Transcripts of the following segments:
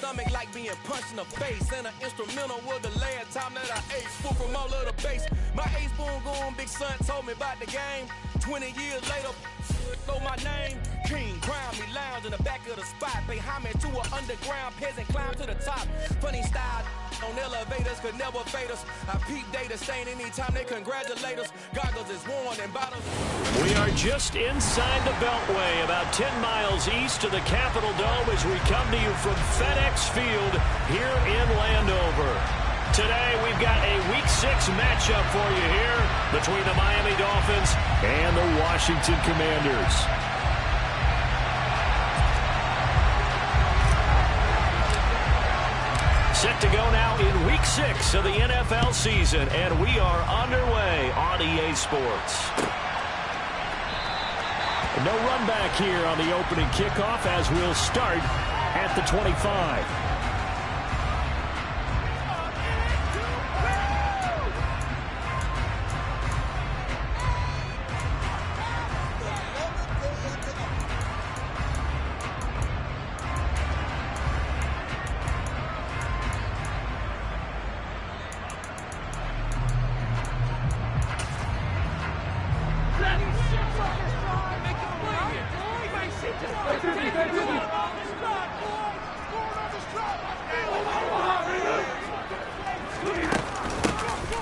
stomach like being punched in the face. And an instrumental was the last time that I ate. Full from all of the bass. My ace boom going, big son told me about the game. 20 years later, know my name. King, crown me, lounge in the back of the spot. Pay homage to an underground peasant, climb to the top. Funny style on elevators could never fade us. I peep data stain anytime they congratulate us. Goggles is worn and bottles. We are just inside the Beltway, about 10 miles east of the Capitol Dome as we come to you from FedEx Field here in Landover. Today we've got a Week 6 matchup for you here between the Miami Dolphins and the Washington Commanders. Set to go now in Week 6 of the NFL season, and we are underway on EA Sports. No run back here on the opening kickoff as we'll start at the 25.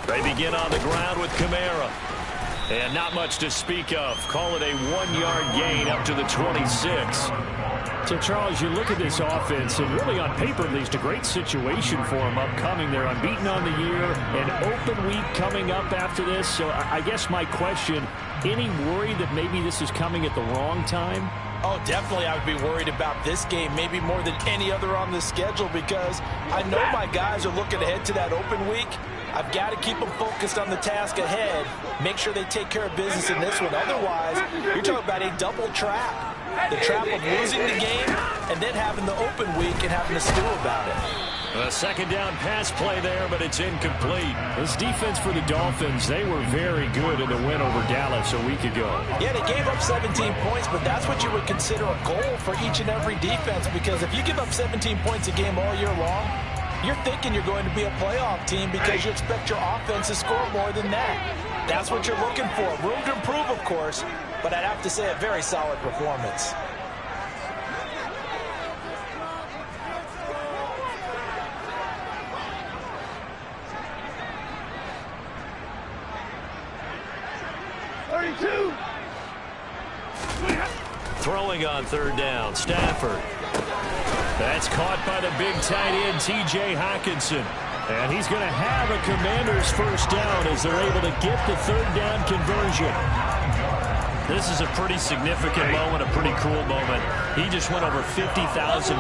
They begin on the ground with Kamara. And not much to speak of. Call it a 1-yard gain up to the 26. So, Charles, you look at this offense, and really on paper, at least, a great situation for them upcoming. They're unbeaten on the year, an open week coming up after this. So I guess my question, any worry that maybe this is coming at the wrong time? Oh, definitely I would be worried about this game, maybe more than any other on the schedule, because I know my guys are looking ahead to that open week. I've got to keep them focused on the task ahead, make sure they take care of business in this one. Otherwise, you're talking about a double trap. The trap of losing the game and then having the open week and having to stew about it. A second down pass play there, but it's incomplete. This defense for the Dolphins, they were very good in the win over Dallas a week ago. Yeah, they gave up 17 points, but that's what you would consider a goal for each and every defense, because if you give up 17 points a game all year long, you're thinking you're going to be a playoff team because you expect your offense to score more than that. That's what you're looking for. Room to improve, of course, but I'd have to say a very solid performance. Throwing on third down, Stafford. That's caught by the big tight end, T.J. Hockenson. And he's going to have a Commanders first down as they're able to get the third down conversion. This is a pretty significant moment, a pretty cool moment. He just went over 50,000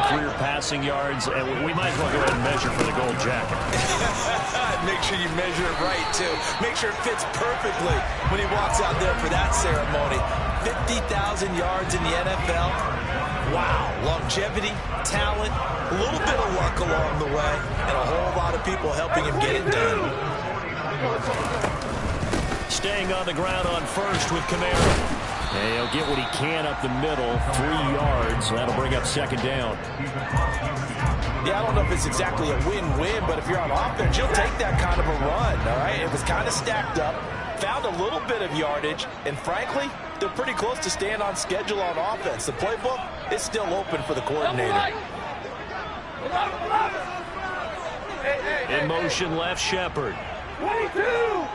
career passing yards, and we might as well go ahead and measure for the gold jacket. Make sure you measure it right, too. Make sure it fits perfectly when he walks out there for that ceremony. 50,000 yards in the NFL. Wow. Longevity, talent, a little bit of luck along the way, and a whole lot of people helping him get it done. Staying on the ground on first with Kamara. And he'll get what he can up the middle, 3 yards. That'll bring up second down. Yeah, I don't know if it's exactly a win-win, but if you're on offense, you'll take that kind of a run, all right? It was kind of stacked up, found a little bit of yardage, and frankly, they're pretty close to staying on schedule on offense. The playbook is still open for the coordinator. In motion, left Shepard. 22!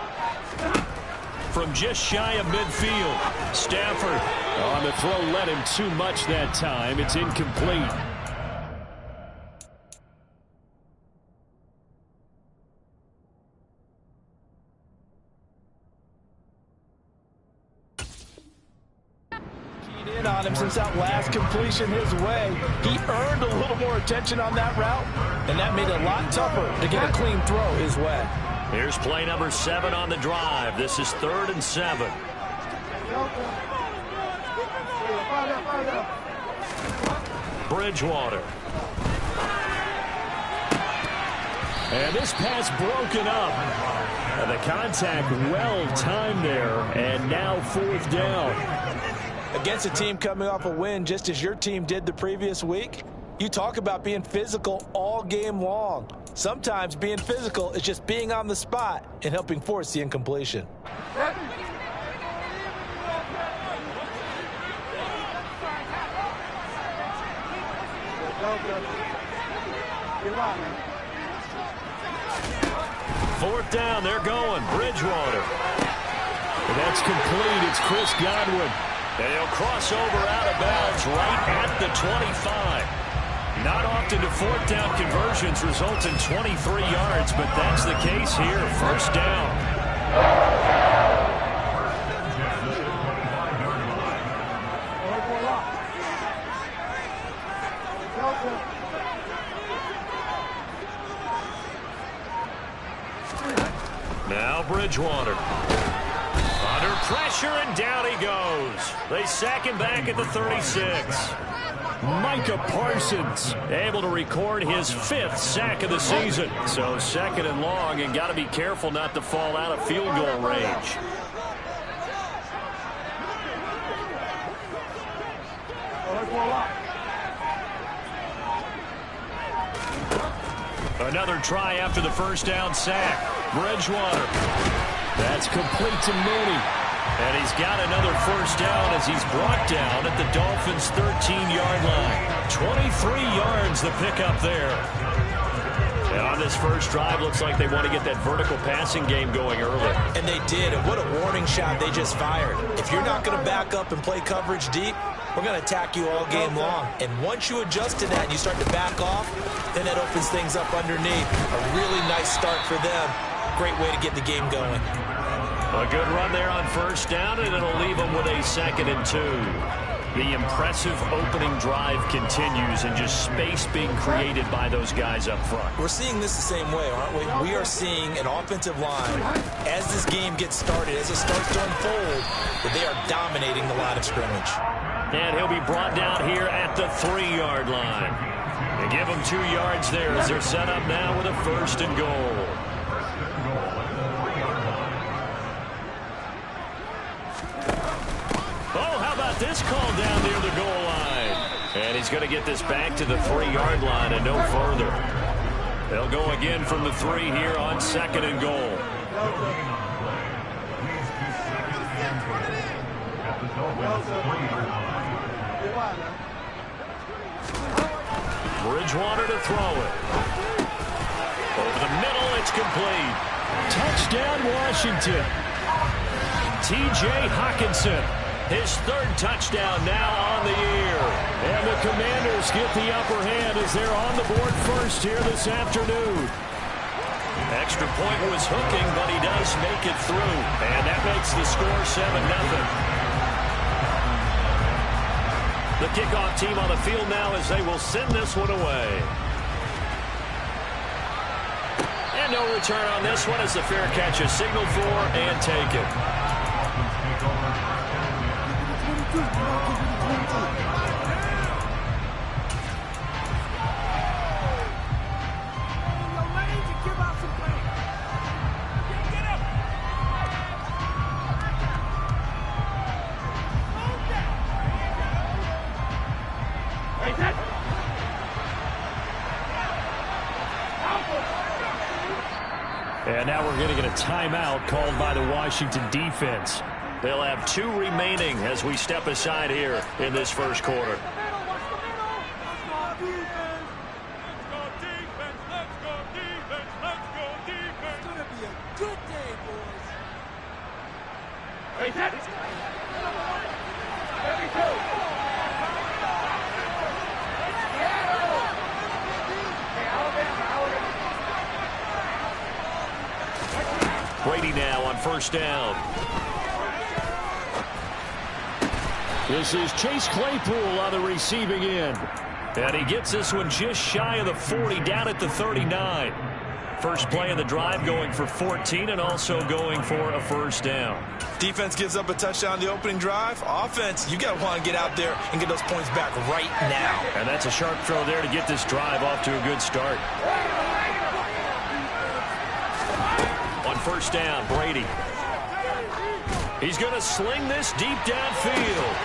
From just shy of midfield, Stafford on the throw, led him too much that time. It's incomplete. Keyed in on him since that last completion his way. He earned a little more attention on that route, and that made it a lot tougher to get a clean throw his way. Here's play number 7 on the drive. This is 3rd and 7. Bridgewater. And this pass broken up. And the contact well timed there. And now 4th down. Against a team coming off a win just as your team did the previous week, You talk about being physical all game long. Sometimes being physical is just being on the spot and helping force the incompletion. Fourth down, they're going. Bridgewater. And that's complete. It's Chris Godwin. And he'll cross over out of bounds right at the 25. Not often do fourth down conversions result in 23 yards, but that's the case here. First down. Now Bridgewater. Under pressure, and down he goes. They sack him back at the 36. Micah Parsons able to record his 5th sack of the season. So second and long, and got to be careful not to fall out of field goal range. Another try after the first down sack. Bridgewater. That's complete to Mooney. And he's got another first down as he's brought down at the Dolphins' 13-yard line. 23 yards the pickup there. And on this first drive, looks like they want to get that vertical passing game going early. And they did, and what a warning shot they just fired. If you're not going to back up and play coverage deep, we're going to attack you all game long. And once you adjust to that and you start to back off, then that opens things up underneath. A really nice start for them. Great way to get the game going. A good run there on first down, and it'll leave them with a 2nd and 2. The impressive opening drive continues, and just space being created by those guys up front. We're seeing this the same way, aren't we? We are seeing an offensive line, as this game gets started, as it starts to unfold, that they are dominating the line of scrimmage. And he'll be brought down here at the 3-yard line. They give them 2 yards there as they're set up now with a 1st and goal. This call down near the goal line. And he's going to get this back to the 3-yard line and no further. They'll go again from the 3 here on 2nd and goal. Bridgewater to throw it. Over the middle, it's complete. Touchdown, Washington. T.J. Hockenson. His 3rd touchdown now on the year. And the Commanders get the upper hand as they're on the board first here this afternoon. Extra point was hooking, but he does make it through. And that makes the score 7-0. The kickoff team on the field now as they will send this one away. And no return on this one as the fair catch is signaled for and taken. And now we're going to get a timeout called by the Washington defense. They'll have 2 remaining as we step aside here in this first quarter. Brady now on first down. This is Chase Claypool on the receiving end. And he gets this one just shy of the 40, down at the 39. First play of the drive going for 14 and also going for a first down. Defense gives up a touchdown on the opening drive. Offense, you got to want to get out there and get those points back right now. And that's a sharp throw there to get this drive off to a good start. On first down, Brady. He's going to sling this deep downfield.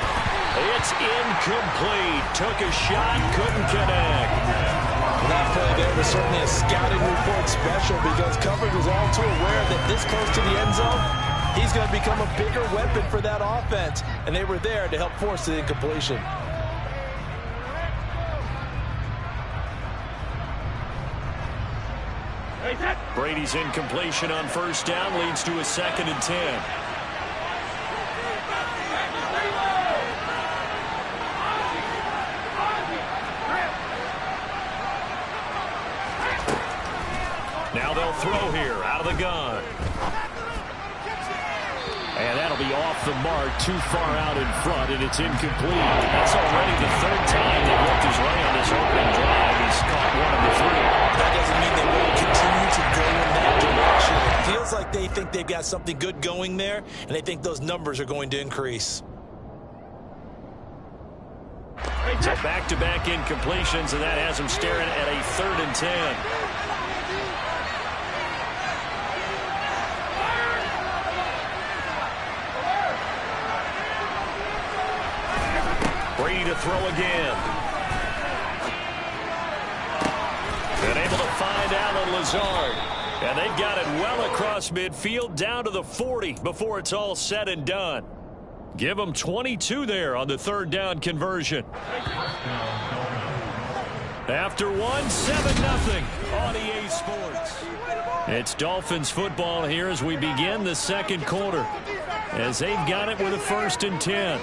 It's incomplete. Took a shot, couldn't connect. Well, that play there was certainly a scouting report special because coverage was all too aware that this close to the end zone, he's going to become a bigger weapon for that offense, and they were there to help force the incompletion. Brady's incompletion on first down leads to a 2nd and 10. Now they'll throw here out of the gun. And that'll be off the mark, too far out in front, and it's incomplete. That's already the 3rd time they've looked his way on this opening drive. He's caught 1 of the 3. That doesn't mean they won't continue to go in that direction. It feels like they think they've got something good going there, and they think those numbers are going to increase. So back-to-back incompletions, and that has them staring at a 3rd and 10. Brady to throw again. And able to find Allen Lazard. And they've got it well across midfield down to the 40 before it's all said and done. Give them 22 there on the 3rd down conversion. After 7-0 on EA Sports. It's Dolphins football here as we begin the 2nd quarter. As they've got it with a 1st and 10.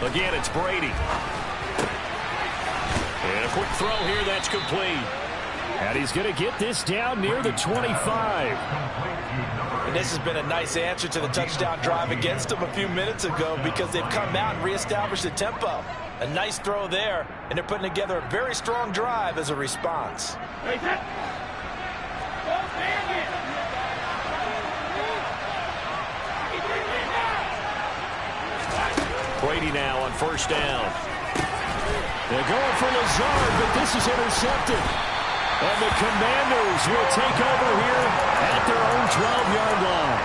Again, it's Brady. And a quick throw here, that's complete. And he's going to get this down near the 25. And this has been a nice answer to the touchdown drive against them a few minutes ago because they've come out and reestablished the tempo. A nice throw there, and they're putting together a very strong drive as a response. Brady now on first down. They're going for Lazard, but this is intercepted. And the Commanders will take over here at their own 12-yard line.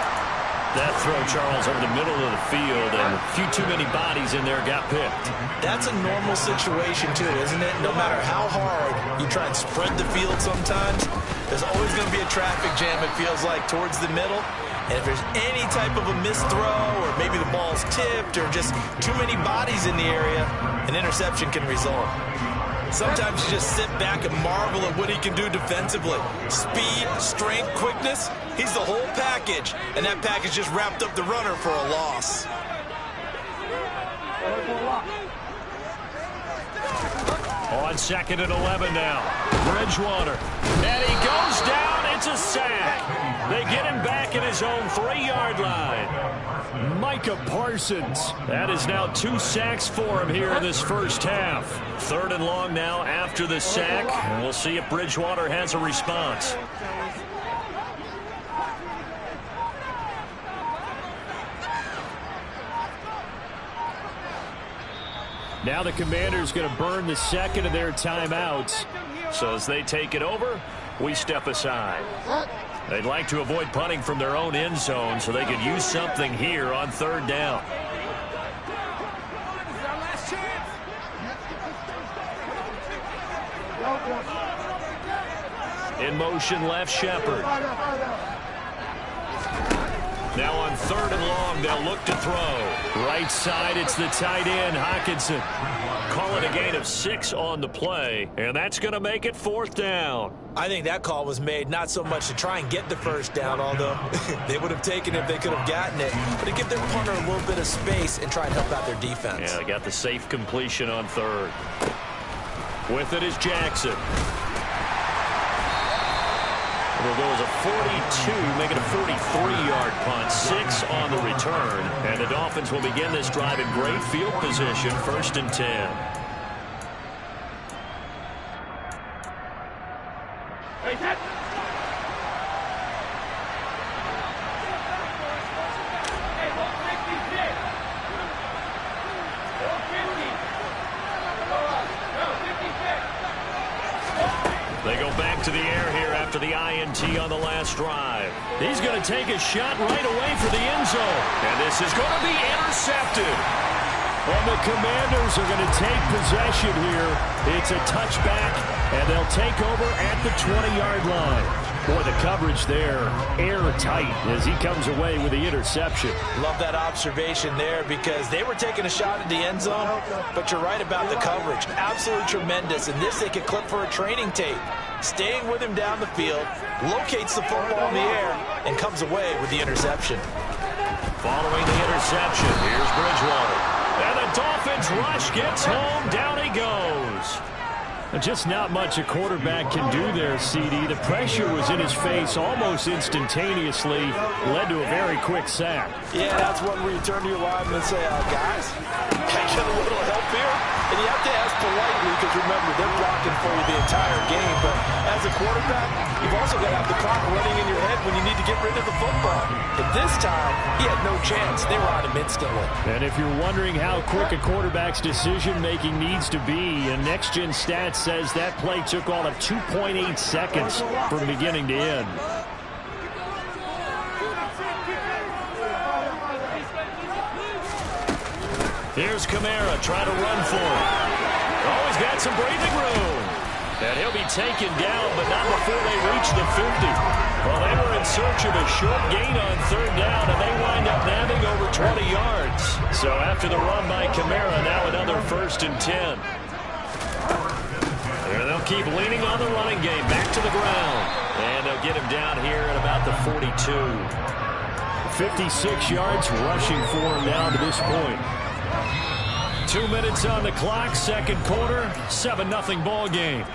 That throw, Charles, over the middle of the field, and a few too many bodies in there got picked. That's a normal situation, too, isn't it? No matter how hard you try and spread the field sometimes, there's always going to be a traffic jam, it feels like, towards the middle. And if there's any type of a missed throw, or maybe the ball's tipped, or just too many bodies in the area, an interception can result. Sometimes you just sit back and marvel at what he can do defensively. Speed, strength, quickness, he's the whole package. And that package just wrapped up the runner for a loss. On 2nd and 11 now. Bridgewater. And he goes down. It's a sack. They get him back at his own 3-yard line. Micah Parsons. That is now 2 sacks for him here in this first half. 3rd and long now after the sack. And we'll see if Bridgewater has a response. Now the Commanders going to burn the 2nd of their timeouts. So as they take it over, we step aside. They'd like to avoid punting from their own end zone so they could use something here on 3rd down. In motion left, Shepard. Now on 3rd and long, they'll look to throw. Right side, it's the tight end, Hockenson. Call it a gain of 6 on the play, and that's going to make it 4th down. I think that call was made not so much to try and get the first down, although they would have taken it if they could have gotten it, but to give their punter a little bit of space and try and help out their defense. Yeah, they got the safe completion on 3rd. With it is Jackson. It'll go as a 42, make it a 43-yard punt, 6 on the return. And the Dolphins will begin this drive in great field position, 1st and 10. They go back to the air here after the INT on the last drive. He's going to take a shot right away for the end zone. And this is going to be intercepted. And the Commanders are going to take possession here. It's a touchback, and they'll take over at the 20-yard line. Boy, the coverage there, airtight as he comes away with the interception. Love that observation there because they were taking a shot at the end zone, but you're right about the coverage. Absolutely tremendous. And this they could clip for a training tape. Staying with him down the field, locates the football in the air, and comes away with the interception. Following the interception, here's Bridgewater. And the Dolphins rush gets home. Down he goes. Just not much a quarterback can do there, CD. The pressure was in his face almost instantaneously, led to a very quick sack. Yeah, that's one where you turn to your lineman and say, guys, can I get a little help here? And you have to ask politely because, remember, they're blocking for you the entire game. But as a quarterback, you've also got to have the clock running in your head when you need to get rid of the football. But this time, he had no chance. They were on him instantly. And if you're wondering how quick a quarterback's decision-making needs to be, and Next Gen Stats says that play took all of 2.8 seconds from beginning to end. Here's Kamara trying to run for it. Oh, he's got some breathing room. And he'll be taken down, but not before they reach the 50. Well, they were in search of a short gain on 3rd down, and they wind up nabbing over 20 yards. So after the run by Kamara, now another 1st and 10. And they'll keep leaning on the running game, back to the ground. And they'll get him down here at about the 42. 56 yards rushing for him now to this point. 2 minutes on the clock, 2nd quarter, 7-0 ball game.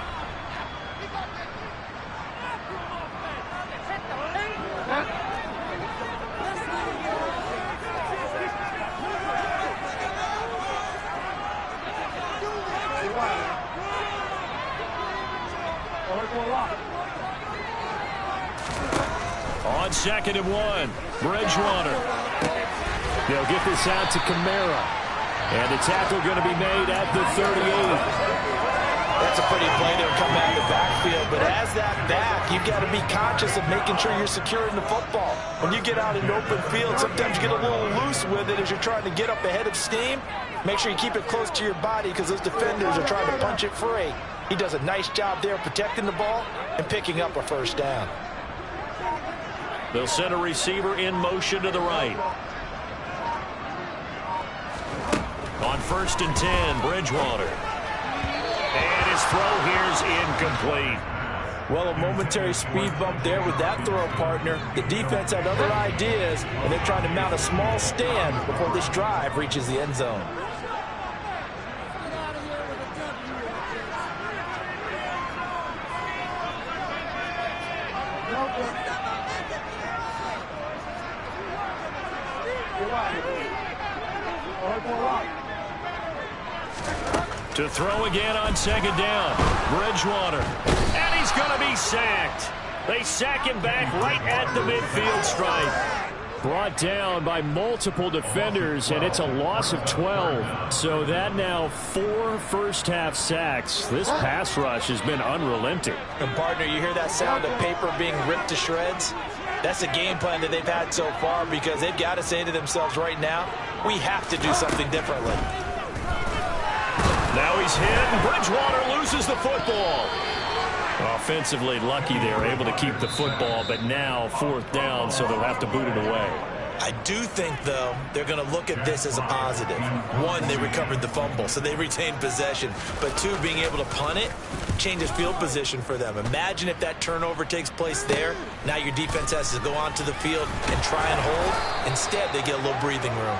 On 2nd and 1, Bridgewater. They'll get this out to Kamara. And the tackle going to be made at the 38. That's a pretty play to come out of the backfield. But as that back, you've got to be conscious of making sure you're securing the football. When you get out in open field, sometimes you get a little loose with it as you're trying to get up ahead of steam. Make sure you keep it close to your body because those defenders are trying to punch it free. He does a nice job there protecting the ball and picking up a 1st down. They'll send a receiver in motion to the right. On 1st and 10, Bridgewater. And his throw here's incomplete. Well, a momentary speed bump there with that throw, partner. The defense had other ideas, and they're trying to mount a small stand before this drive reaches the end zone. To throw again on 2nd down. Bridgewater. And he's going to be sacked. They sack him back right at the midfield stripe. Brought down by multiple defenders, and it's a loss of 12. So that now 4 first-half sacks. This pass rush has been unrelenting. And, partner, you hear that sound of paper being ripped to shreds? That's a game plan that they've had so far because they've got to say to themselves right now, we have to do something differently. Now he's hit, and Bridgewater loses the football. Offensively lucky they were able to keep the football, but now 4th down, so they'll have to boot it away. I do think, though, they're going to look at this as a positive. One, they recovered the fumble, so they retained possession. But two, being able to punt it changes field position for them. Imagine if that turnover takes place there. Now your defense has to go onto the field and try and hold. Instead, they get a little breathing room.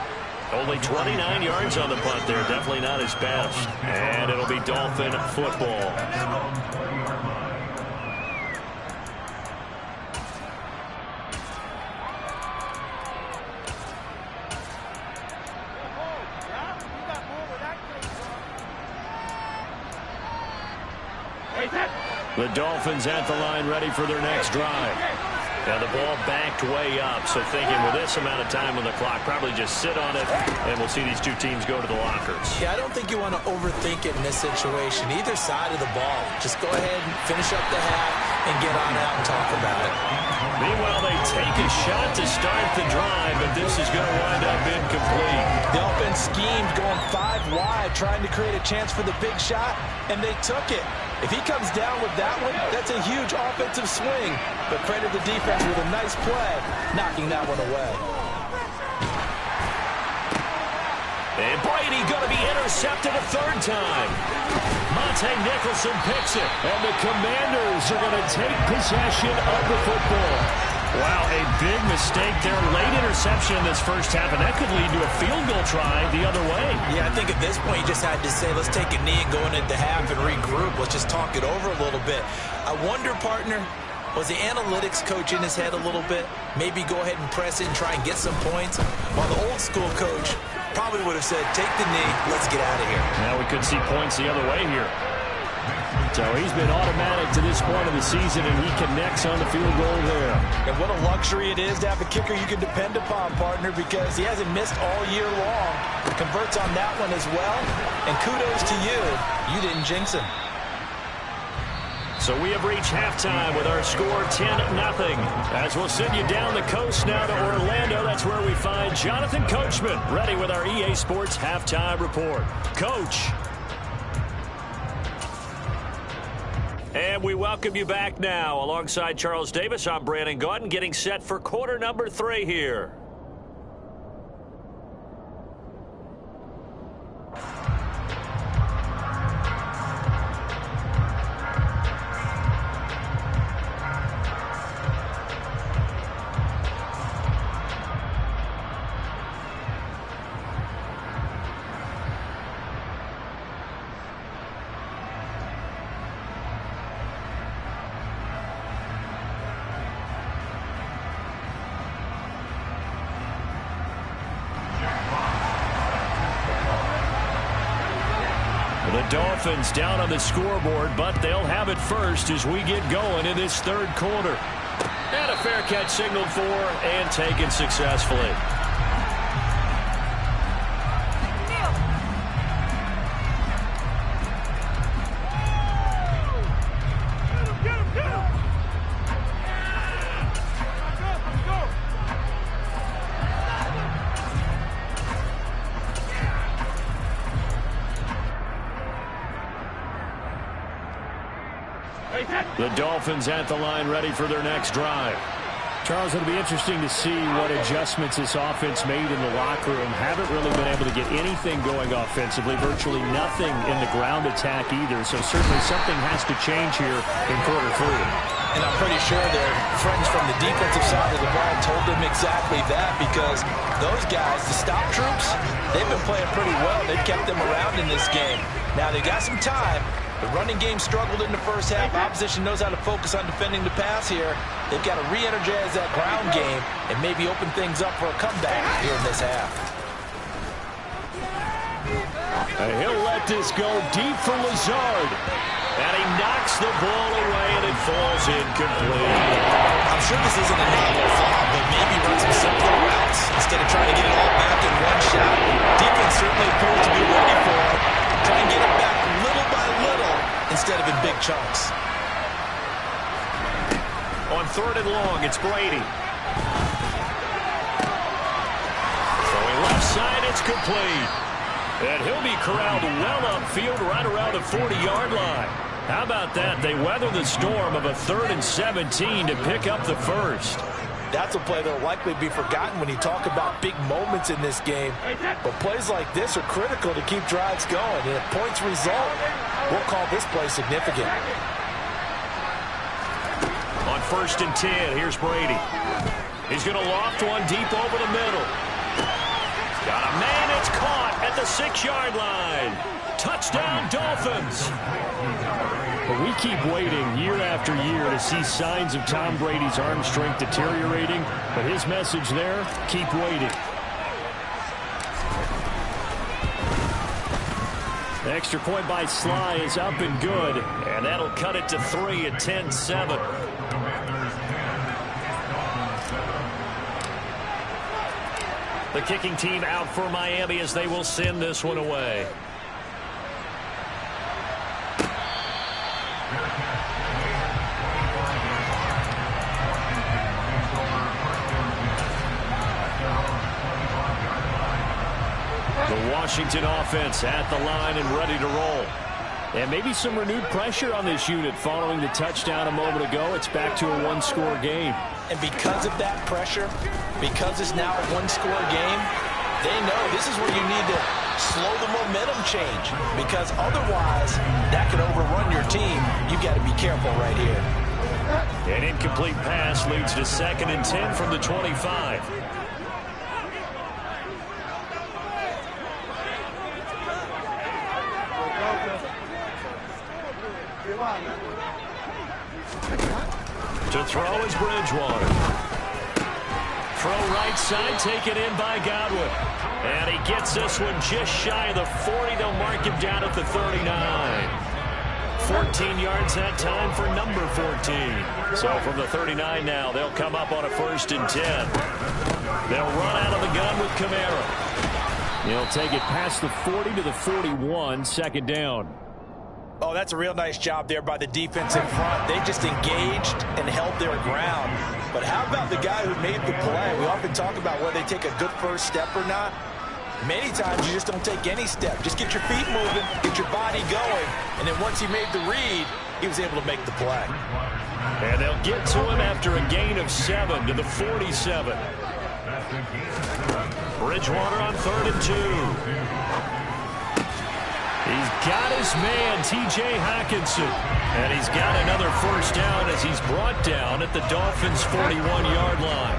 Only 29 yards on the punt there. Definitely not his best. And it'll be Dolphin football. The Dolphins at the line ready for their next drive. Now the ball backed way up, so thinking with this amount of time on the clock, probably just sit on it, and we'll see these two teams go to the lockers. Yeah, I don't think you want to overthink it in this situation. Either side of the ball. Just go ahead and finish up the half and get on out and talk about it. Meanwhile, they take a shot to start the drive, but this is going to wind up incomplete. The offense schemed going 5 wide, trying to create a chance for the big shot, and they took it. If he comes down with that one, that's a huge offensive swing. But credit the defense with a nice play, knocking that one away. And Brady going to be intercepted a third time. Monte Nicholson picks it, and the Commanders are going to take possession of the football. Wow, a big mistake there. Late interception in this first half, and that could lead to a field goal try the other way. Yeah, I think at this point you just had to say, let's take a knee and go into the half and regroup. Let's just talk it over a little bit. I wonder, partner, was the analytics coach in his head a little bit? Maybe go ahead and press it and try and get some points? While the old school coach probably would have said, take the knee, let's get out of here. Now we could see points the other way here. So he's been automatic to this point of the season, and he connects on the field goal there. And what a luxury it is to have a kicker you can depend upon, partner, because he hasn't missed all year long. Converts on that one as well. And kudos to you. You didn't jinx him. So we have reached halftime with our score 10-0. As we'll send you down the coast now to Orlando, that's where we find Jonathan Coachman, ready with our EA Sports halftime report. Coach. And we welcome you back now. Alongside Charles Davis, I'm Brandon Gaudin, getting set for quarter number 3 here. The Dolphins down on the scoreboard, but they'll have it first as we get going in this third quarter. And a fair catch signaled for and taken successfully. The Dolphins at the line ready for their next drive. Charles, it'll be interesting to see what adjustments this offense made in the locker room. Haven't really been able to get anything going offensively, virtually nothing in the ground attack either. So certainly something has to change here in quarter 3. And I'm pretty sure their friends from the defensive side of the ball told them exactly that, because those guys, the stop troops, they've been playing pretty well. They've kept them around in this game. Now they got some time. The running game struggled in the first half. Opposition knows how to focus on defending the pass here. They've got to re-energize that ground game and maybe open things up for a comeback here in this half. And he'll let this go deep for Lazard. And he knocks the ball away, and it falls incomplete. I'm sure this isn't a normal foul, but maybe run some simpler routes instead of trying to get it all back in one shot. Defense certainly appears to be ready for it. Try and get it back little by little instead of in big chunks. On 3rd and long, it's Brady. Throwing left side, it's complete. And he'll be corralled well upfield right around the 40-yard line. How about that? They weather the storm of a 3rd and 17 to pick up the first. That's a play that will likely be forgotten when you talk about big moments in this game. But plays like this are critical to keep drives going. And if points result, we'll call this play significant. On 1st and 10, here's Brady. He's going to loft one deep over the middle. Got a man, it's caught at the 6-yard line. Touchdown, Dolphins. But we keep waiting year after year to see signs of Tom Brady's arm strength deteriorating. But his message there, keep waiting. The extra point by Sly is up and good. And that'll cut it to 3 at 10-7. The kicking team out for Miami as they will send this one away. The Washington offense at the line and ready to roll. And maybe some renewed pressure on this unit following the touchdown a moment ago. It's back to a one-score game. And because of that pressure, because it's now a one-score game, they know this is where you need to slow the momentum change. Because otherwise, that could overrun your team. You've got to be careful right here. An incomplete pass leads to 2nd and 10 from the 25. To throw is Bridgewater. Throw right side, taken in by Godwin. And he gets this one just shy of the 40. They'll mark him down at the 39. 14 yards that time for number 14. So from the 39 now, they'll come up on a 1st and 10. They'll run out of the gun with Kamara. He'll take it past the 40 to the 41, 2nd down. Oh, that's a real nice job there by the defense in front. They just engaged and held their ground. But how about the guy who made the play? We often talk about whether they take a good first step or not. Many times you just don't take any step. Just get your feet moving, get your body going, and then once he made the read, he was able to make the play. And they'll get to him after a gain of 7 to the 47. Bridgewater on 3rd and 2. He's got his man, T.J. Hockenson. And he's got another 1st down as he's brought down at the Dolphins' 41-yard line.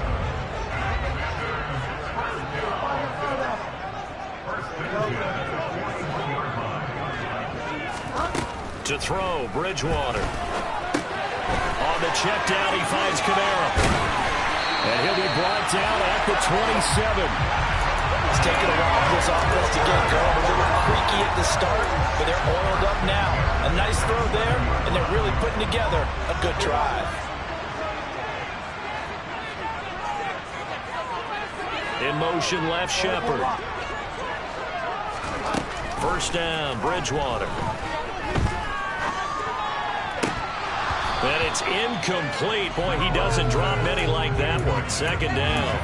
To throw, Bridgewater. On the check down, he finds Kamara. And he'll be brought down at the 27. It's taken a while for this offense to get going. A little creaky at the start, but they're oiled up now. A nice throw there, and they're really putting together a good drive. In motion, left Shepard. 1st down, Bridgewater. And it's incomplete. Boy, he doesn't drop many like that one. 2nd down.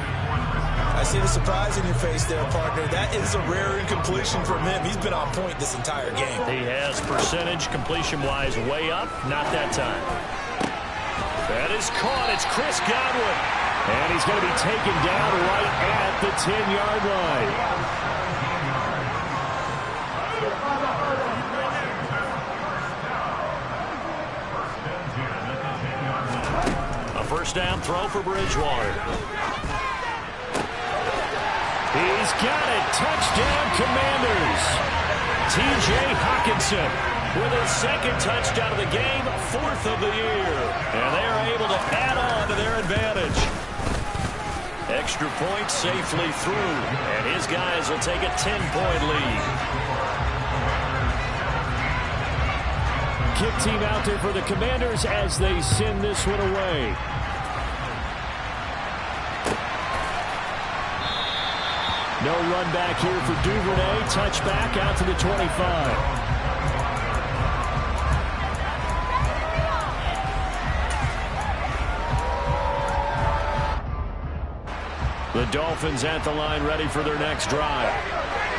I see the surprise in your face there, partner. That is a rare incompletion from him. He's been on point this entire game. He has percentage completion-wise way up. Not that time. That is caught. It's Chris Godwin. And he's going to be taken down right at the 10-yard line. A 1st down throw for Bridgewater. He's got it. Touchdown, Commanders. T.J. Hockenson with his 2nd touchdown of the game, 4th of the year. And they are able to add on to their advantage. Extra point safely through. And his guys will take a 10-point lead. Kick team out there for the Commanders as they send this one away. No run back here for Duvernay. Touchback out to the 25. The Dolphins at the line ready for their next drive.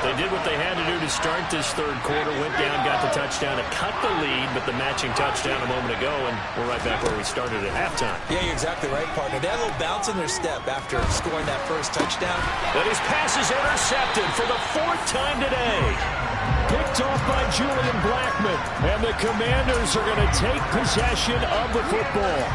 They did what they had to do to start this third quarter, went down, got the touchdown to cut the lead, but the matching touchdown a moment ago, and we're right back where we started at halftime. Yeah, you're exactly right, partner. They had a little bounce in their step after scoring that first touchdown. But his pass is intercepted for the fourth time today. Picked off by Julian Blackmon, and the Commanders are going to take possession of the football.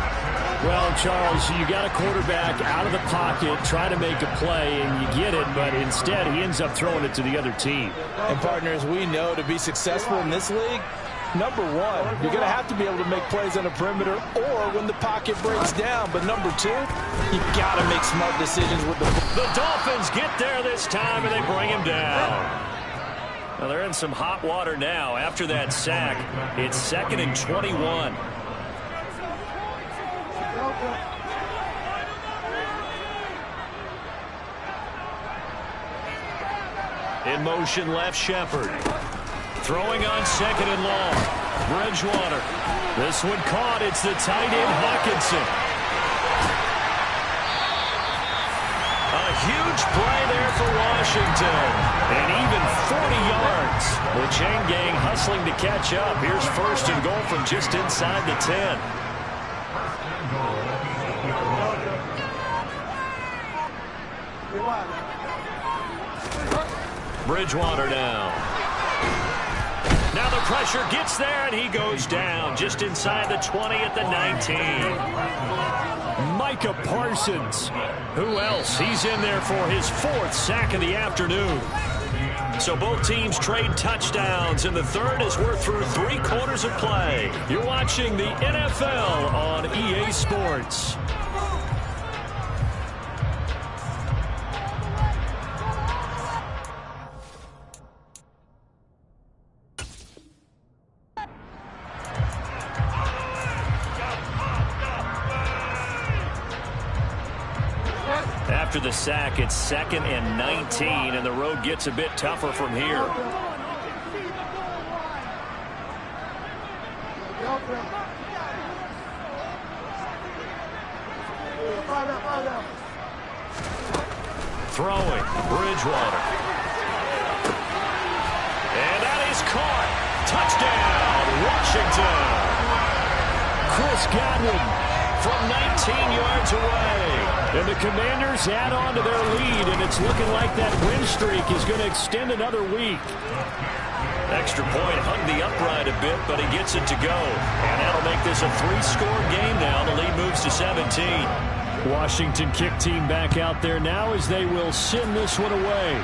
Well, Charles, you got a quarterback out of the pocket, try to make a play, and you get it, but instead he ends up throwing it to the other team. And partners, we know to be successful in this league, number one, you're going to have to be able to make plays on the perimeter or when the pocket breaks down. But number two, you got to make smart decisions with the ball. The Dolphins get there this time, and they bring him down. Well, they're in some hot water now. After that sack, it's 2nd and 21. In motion, left Shepard. Throwing on 2nd and long. Bridgewater. This one caught. It's the tight end, Hawkinson. A huge play there for Washington. And even 40 yards. The chain gang hustling to catch up. Here's 1st and goal from just inside the 10. Bridgewater now. Now the pressure gets there, and he goes down just inside the 20 at the 19. Micah Parsons. Who else? He's in there for his 4th sack of the afternoon. So both teams trade touchdowns in the third as we're through 3 quarters of play. You're watching the NFL on EA Sports. After the sack, it's 2nd and 19, and the road gets a bit tougher from here. Throwing, Bridgewater. And that is caught. Touchdown, Washington. Chris Godwin from 19 yards away. And the Commanders add on to their lead, and it's looking like that win streak is going to extend another week. Extra point hung the upright a bit, but he gets it to go. And that'll make this a 3-score game now. The lead moves to 17. Washington kick team back out there now as they will send this one away.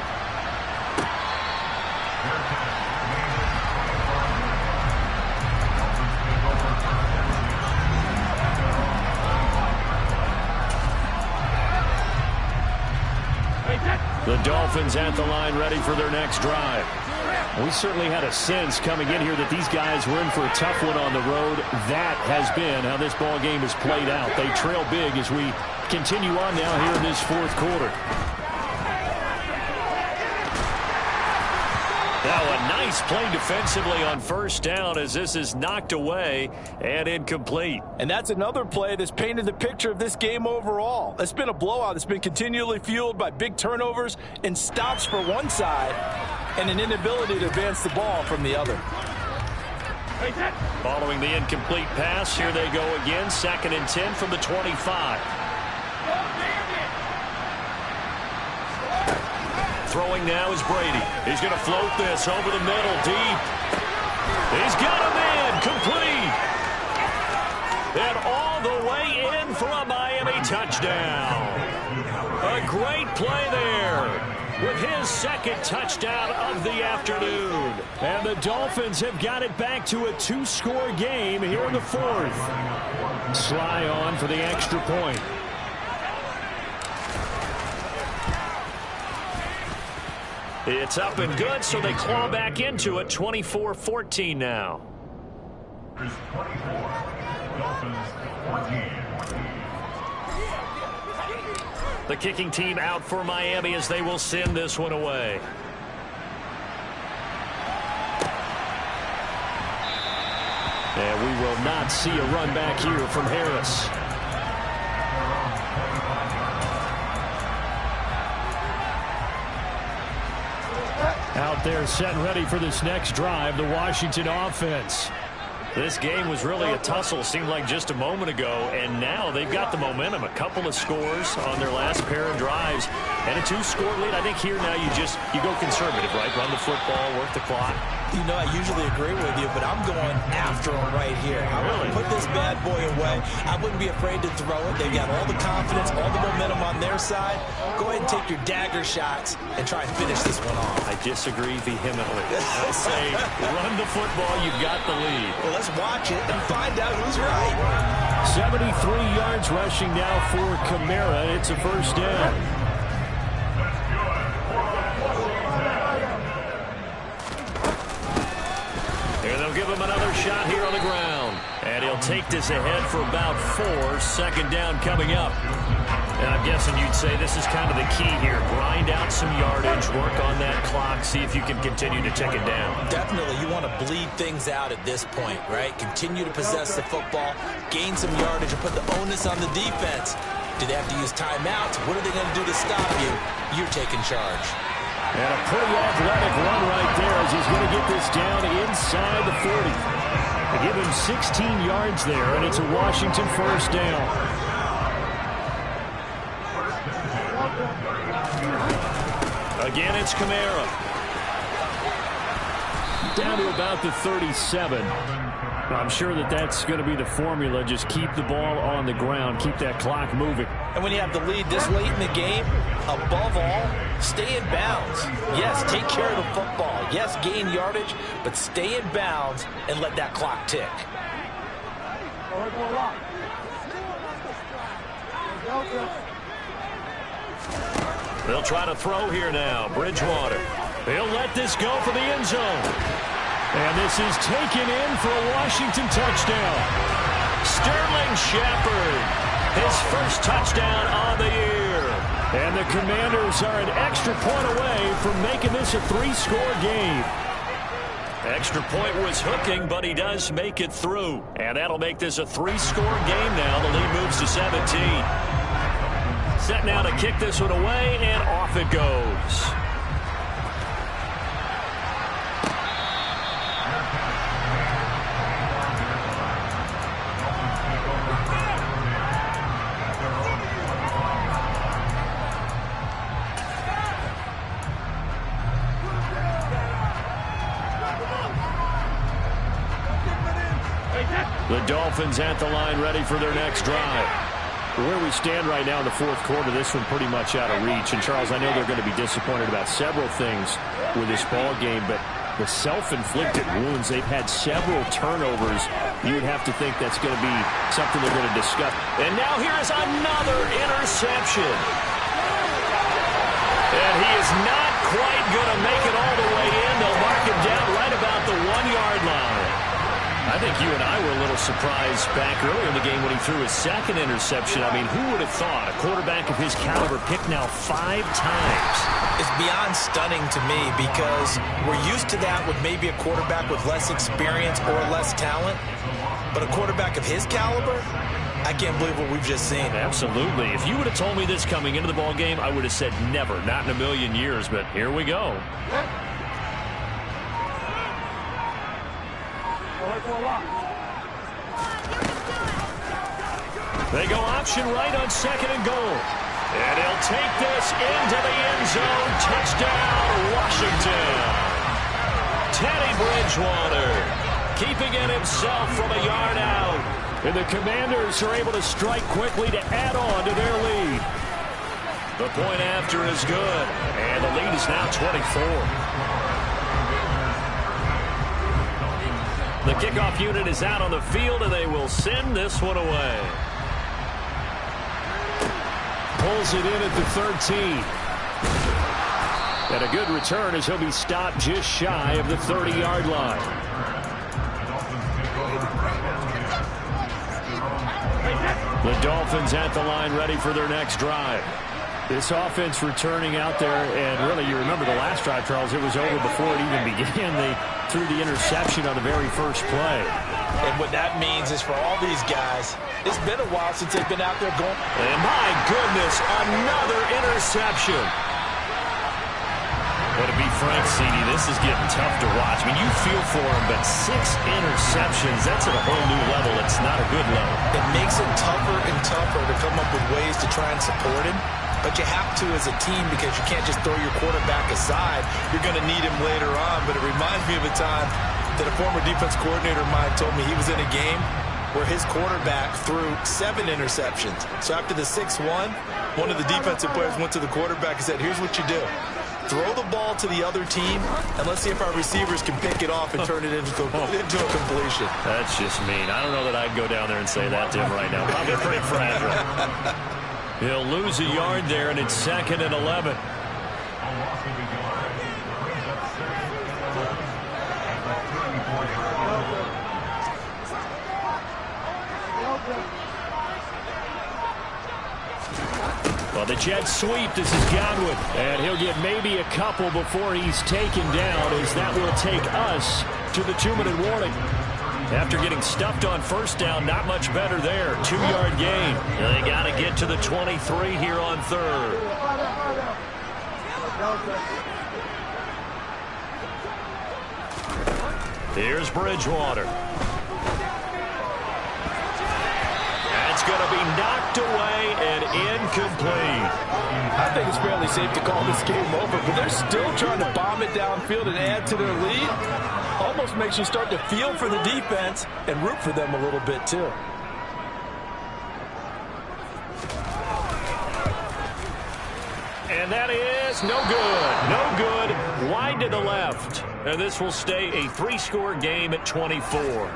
The Dolphins at the line ready for their next drive. We certainly had a sense coming in here that these guys were in for a tough one on the road. That has been how this ball game has played out. They trail big as we continue on now here in this 4th quarter. Now a nice play defensively on 1st down as this is knocked away and incomplete. And that's another play that's painted the picture of this game overall. It's been a blowout that's been continually fueled by big turnovers and stops for one side and an inability to advance the ball from the other. Following the incomplete pass, here they go again. 2nd and 10 from the 25. Throwing now is Brady. He's going to float this over the middle, deep. He's got him in, complete. And all the way in for a Miami touchdown. A great play there with his 2nd touchdown of the afternoon. And the Dolphins have got it back to a 2-score game here in the 4th. Sly on for the extra point. It's up and good, so they claw back into it. 24-14 now. The kicking team out for Miami as they will send this one away. And we will not see a run back here from Harris. Out there setting ready for this next drive, the Washington offense. This game was really a tussle, seemed like just a moment ago, and now they've got the momentum. A couple of scores on their last pair of drives, and a 2-score lead. I think here now you go conservative, right? Run the football, work the clock. You know, I usually agree with you, but I'm going after him right here. I want to put this bad boy away. I wouldn't be afraid to throw it. They've got all the confidence, all the momentum on their side. Go ahead and take your dagger shots and try and finish this one off. I disagree vehemently. I say run the football, you've got the lead. Well, let's watch it and find out who's right. 73 yards rushing now for Kamara. It's a first down. And they'll give him another shot here on the ground. And he'll take this ahead for about 4. Second down coming up. And I'm guessing you'd say this is kind of the key here. Grind out some yardage, work on that clock, see if you can continue to tick it down. Definitely, you want to bleed things out at this point, right? Continue to possess the football, gain some yardage, and put the onus on the defense. Do they have to use timeouts? What are they going to do to stop you? You're taking charge. And a pretty athletic run right there as he's going to get this down inside the 40. They give him 16 yards there, and it's a Washington first down. Again, it's Kamara. Down to about the 37. I'm sure that's going to be the formula. Just keep the ball on the ground. Keep that clock moving. And when you have the lead this late in the game, above all, stay in bounds. Yes, take care of the football. Yes, gain yardage, but stay in bounds and let that clock tick. They'll try to throw here now. Bridgewater. He'll let this go for the end zone. And this is taken in for a Washington touchdown. Sterling Shepard, his first touchdown on the year. And the Commanders are an extra point away from making this a 3-score game. Extra point was hooking, but he does make it through. And that'll make this a 3-score game now. The lead moves to 17. Set now to kick this one away, and off it goes. The Dolphins at the line ready for their next drive. Where we stand right now in the fourth quarter, this one pretty much out of reach. And, Charles, I know they're going to be disappointed about several things with this ball game, but the self-inflicted wounds, they've had several turnovers. You would have to think that's going to be something they're going to discuss. And now here is another interception. And he is not quite going to make it all the way in. They'll mark him down right about the 1-yard line. I think you and I were a little surprised back earlier in the game when he threw his second interception. I mean, who would have thought a quarterback of his caliber picked now 5 times? It's beyond stunning to me because we're used to that with maybe a quarterback with less experience or less talent. But a quarterback of his caliber, I can't believe what we've just seen. Absolutely. If you would have told me this coming into the ball game, I would have said never, not in a million years. But here we go. They go option right on 2nd and goal. And he'll take this into the end zone. Touchdown, Washington. Teddy Bridgewater keeping it himself from a yard out. And the Commanders are able to strike quickly to add on to their lead. The point after is good. And the lead is now 24. The kickoff unit is out on the field, and they will send this one away. Pulls it in at the 13. And a good return as he'll be stopped just shy of the 30-yard line. The Dolphins at the line ready for their next drive. This offense returning out there, and really, you remember the last drive, Charles, it was over before it even began. They threw the interception on the very first play. And what that means is for all these guys, it's been a while since they've been out there going. And my goodness, another interception. Well, to be frank, CD, this is getting tough to watch. I mean, you feel for him, but 6 interceptions, that's at a whole new level. It's not a good level. It makes it tougher and tougher to come up with ways to try and support him. But you have to as a team because you can't just throw your quarterback aside. You're going to need him later on. But it reminds me of a time that a former defense coordinator of mine told me he was in a game where his quarterback threw 7 interceptions. So after the 6-1, one of the defensive players went to the quarterback and said, here's what you do. Throw the ball to the other team, and let's see if our receivers can pick it off and turn it into a completion. That's just mean. I don't know that I'd go down there and say that to him right now. Probably pretty fragile. He'll lose a yard there, and it's 2nd and 11. Well, the jet sweep, this is Godwin, and he'll get maybe a couple before he's taken down, as that will take us to the 2-minute warning. After getting stuffed on first down, not much better there. 2-yard gain. They got to get to the 23 here on 3rd. Here's Bridgewater. That's going to be knocked away and incomplete. I think it's fairly safe to call this game over, but they're still trying to bomb it downfield and add to their lead. Almost makes you start to feel for the defense and root for them a little bit, too. And that is no good. No good. Wide to the left. And this will stay a 3-score game at 24.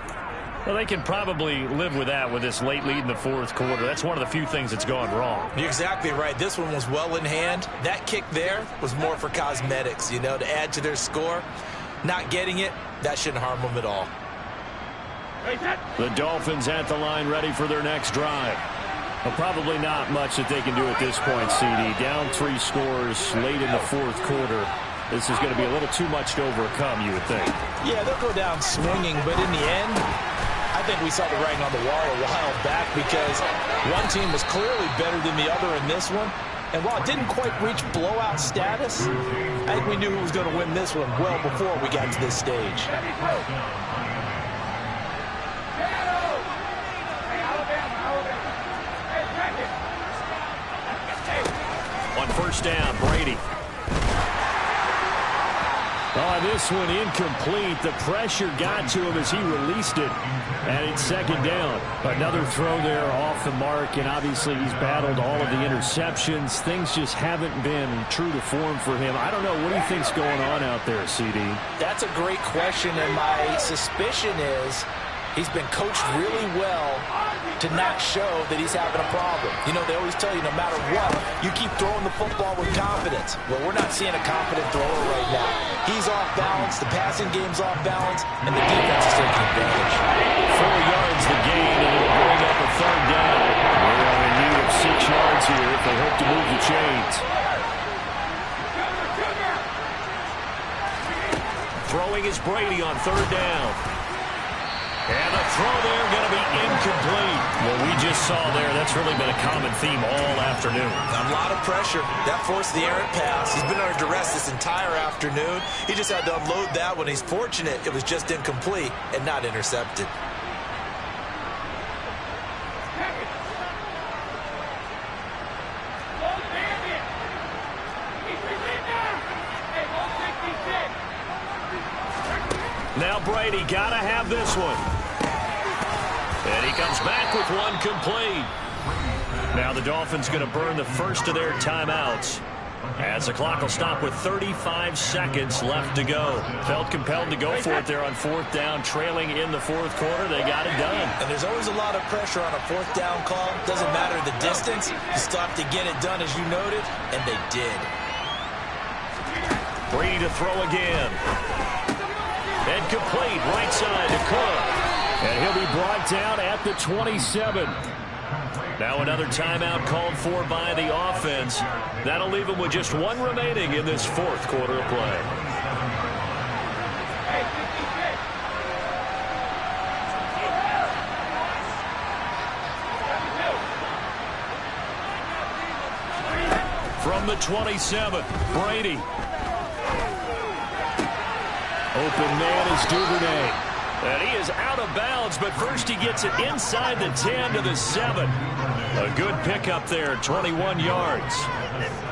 Well, they can probably live with that with this late lead in the 4th quarter. That's one of the few things that's gone wrong. You're exactly right. This one was well in hand. That kick there was more for cosmetics, to add to their score. Not getting it, that shouldn't harm them at all. The Dolphins at the line, ready for their next drive. Well, probably not much that they can do at this point, CD. Down 3 scores late in the 4th quarter. This is going to be a little too much to overcome, you would think. Yeah, they'll go down swinging, but in the end, I think we saw the writing on the wall a while back because one team was clearly better than the other in this one. And while it didn't quite reach blowout status, I think we knew who was going to win this one well before we got to this stage. On first down, Brady. Oh, this one incomplete. The pressure got to him as he released it. And it's 2nd down. Another throw there off the mark, and obviously he's battled all of the interceptions. Things just haven't been true to form for him. I don't know. What do you think's going on out there, CD? That's a great question, and my suspicion is he's been coached really well to not show that he's having a problem. They always tell you no matter what, you keep throwing the football with confidence. Well, we're not seeing a confident thrower right now. He's off balance, the passing game's off balance, and the defense is taking advantage. 4 yards the gain, and it'll bring up a 3rd down. They are in need of 6 yards here if they hope to move the chains. Throwing is Brady on 3rd down. And the throw there going to be incomplete. What we just saw there, that's really been a common theme all afternoon. A lot of pressure. That forced the errant pass. He's been under duress this entire afternoon. He just had to unload that one. He's fortunate it was just incomplete and not intercepted. Now Brady got to have this one. And he comes back with one complete. Now the Dolphins going to burn the first of their timeouts, as the clock will stop with 35 seconds left to go. Felt compelled to go for it there on 4th down, trailing in the 4th quarter. They got it done. And there's always a lot of pressure on a 4th down call. Doesn't matter the distance. You still have to get it done, as you noted, and they did. Brady to throw again. And complete, right side to Cook. And he'll be brought down at the 27. Now another timeout called for by the offense. That'll leave him with just 1 remaining in this 4th quarter of play. From the 27, Brady. Open man is Duvernay. And he is out of bounds, but first he gets it inside the 10 to the 7. A good pickup there, 21 yards.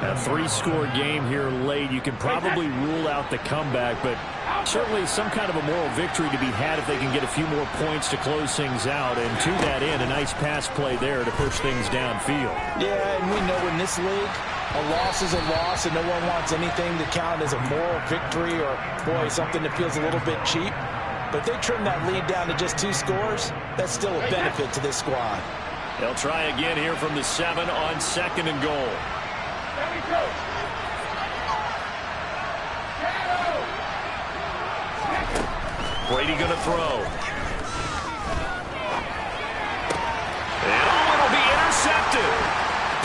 A 3-score game here late. You can probably rule out the comeback, but certainly some kind of a moral victory to be had if they can get a few more points to close things out. And to that end, a nice pass play there to push things downfield. Yeah, and we know in this league, a loss is a loss, and no one wants anything to count as a moral victory or, boy, something that feels a little bit cheap. But if they trim that lead down to just 2 scores, that's still a benefit to this squad. They'll try again here from the 7 on 2nd and goal. Brady going to throw. And it'll be intercepted.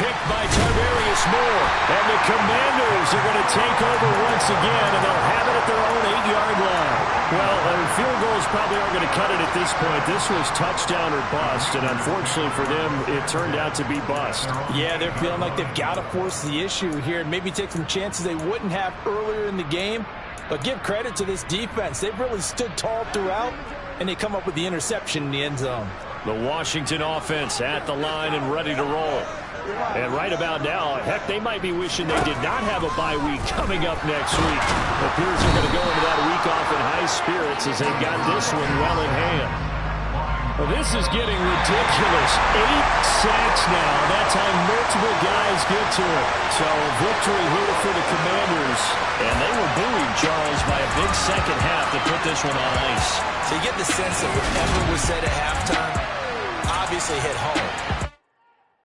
Picked by Tarvarius Moore. And the Commanders are going to take over once again, and they'll have it at their own 8-yard line. Well, field goals probably aren't going to cut it at this point. This was touchdown or bust, and unfortunately for them, it turned out to be bust. Yeah, they're feeling like they've got to force the issue here and maybe take some chances they wouldn't have earlier in the game. But give credit to this defense. They've really stood tall throughout, and they come up with the interception in the end zone. The Washington offense at the line and ready to roll. And right about now, heck, they might be wishing they did not have a bye week coming up next week. It appears they're going to go into that week off in high spirits as they've got this one well in hand. Well, this is getting ridiculous. 8 sacks now. That time multiple guys get to it. So a victory here for the Commanders. And they were buoyed, Charles, by a big second half to put this one on ice. So you get the sense that whatever was said at halftime obviously hit home.